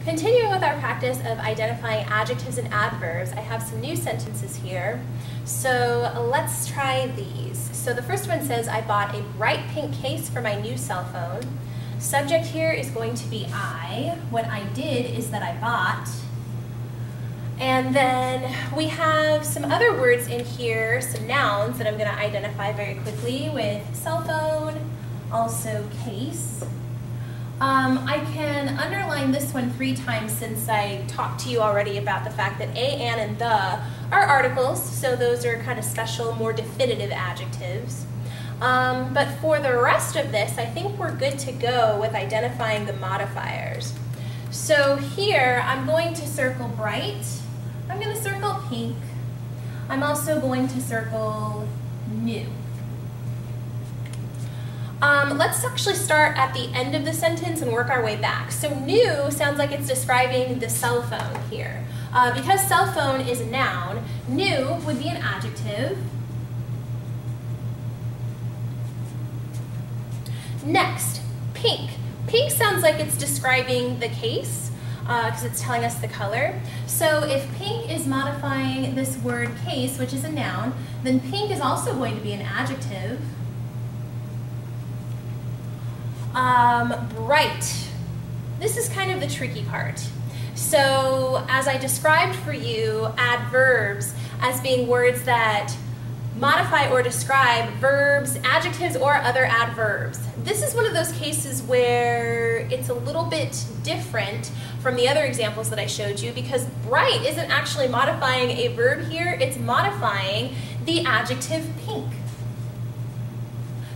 Continuing with our practice of identifying adjectives and adverbs, I have some new sentences here. So let's try these. So the first one says, I bought a bright pink case for my new cell phone. Subject here is going to be I. What I did is that I bought. And then we have some other words in here, some nouns that I'm going to identify very quickly with cell phone, also case. I can underline this one 3 times since I talked to you already about the fact that a, an, and the are articles, so those are kind of special, more definitive adjectives. But for the rest of this, I think we're good to go with identifying the modifiers. So here, I'm going to circle bright. I'm going to circle pink. I'm also going to circle new. Let's actually start at the end of the sentence and work our way back. So new sounds like it's describing the cell phone here. Because cell phone is a noun, new would be an adjective. Next, pink. Pink sounds like it's describing the case because it's telling us the color. So if pink is modifying this word case, which is a noun, then pink is also going to be an adjective. Bright. This is kind of the tricky part. So as I described for you adverbs as being words that modify or describe verbs, adjectives, or other adverbs. This is one of those cases where it's a little bit different from the other examples that I showed you because bright isn't actually modifying a verb here, it's modifying the adjective pink.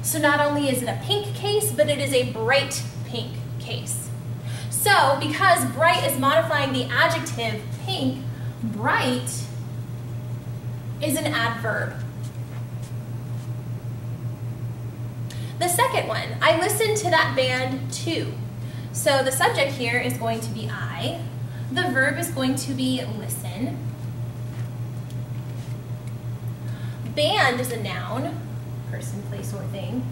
So not only is it a pink case, but it is a bright pink case. So because bright is modifying the adjective pink, bright is an adverb. The second one, I listened to that band too. So the subject here is going to be I. The verb is going to be listen. Band is a noun, person, place, or thing.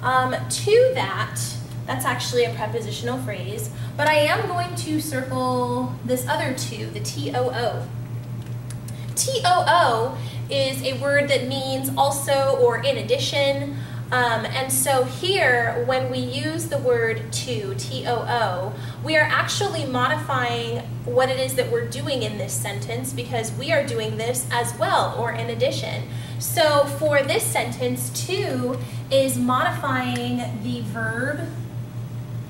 To that, that's actually a prepositional phrase, but I am going to circle this other to, the TOO. TOO is a word that means also or in addition, and so here when we use the word to, TOO, we are actually modifying what it is that we're doing in this sentence because we are doing this as well or in addition. So for this sentence, to is modifying the verb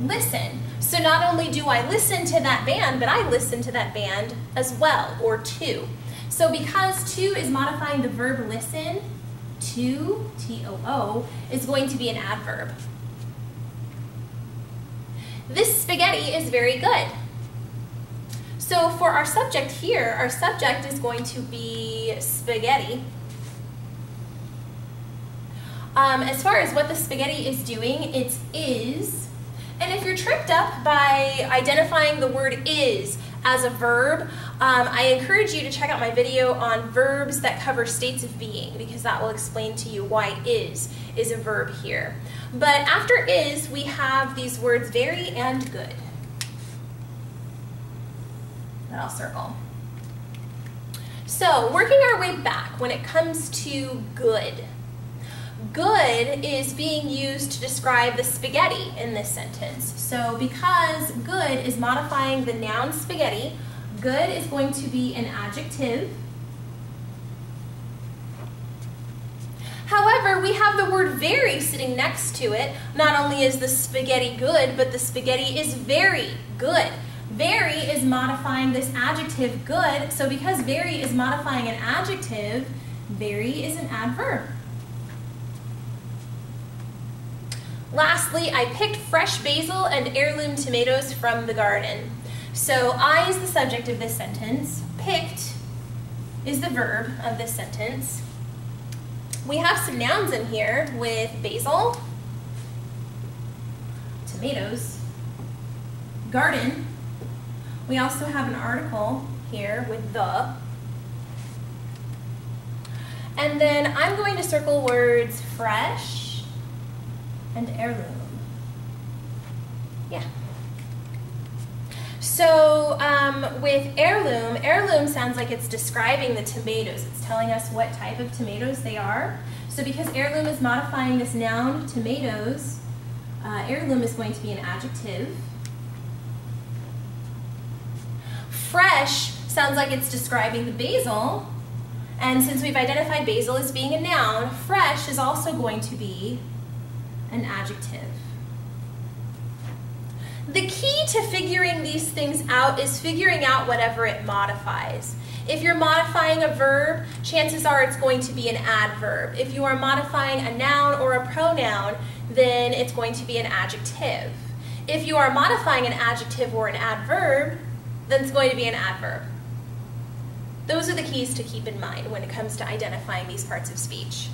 listen. So not only do I listen to that band, but I listen to that band as well, or to. So because to is modifying the verb listen, to, T-O-O, is going to be an adverb. This spaghetti is very good. So for our subject here, our subject is going to be spaghetti. As far as what the spaghetti is doing, it's is. And if you're tripped up by identifying the word is as a verb, I encourage you to check out my video on verbs that cover states of being because that will explain to you why is a verb here. But after is, we have these words very and good. That I'll circle. So working our way back when it comes to good. Good is being used to describe the spaghetti in this sentence. So because good is modifying the noun spaghetti, good is going to be an adjective. However, we have the word very sitting next to it. Not only is the spaghetti good, but the spaghetti is very good. Very is modifying this adjective good, so because very is modifying an adjective, very is an adverb. Lastly, I picked fresh basil and heirloom tomatoes from the garden. So I is the subject of this sentence. Picked is the verb of this sentence. We have some nouns in here with basil, tomatoes, garden. We also have an article here with the. And then I'm going to circle words fresh and heirloom. Yeah. So with heirloom, heirloom sounds like it's describing the tomatoes. It's telling us what type of tomatoes they are. So because heirloom is modifying this noun, tomatoes, heirloom is going to be an adjective. Fresh sounds like it's describing the basil. And since we've identified basil as being a noun, fresh is also going to be an adjective. The key to figuring these things out is figuring out whatever it modifies. If you're modifying a verb, chances are it's going to be an adverb. If you are modifying a noun or a pronoun, then it's going to be an adjective. If you are modifying an adjective or an adverb, then it's going to be an adverb. Those are the keys to keep in mind when it comes to identifying these parts of speech.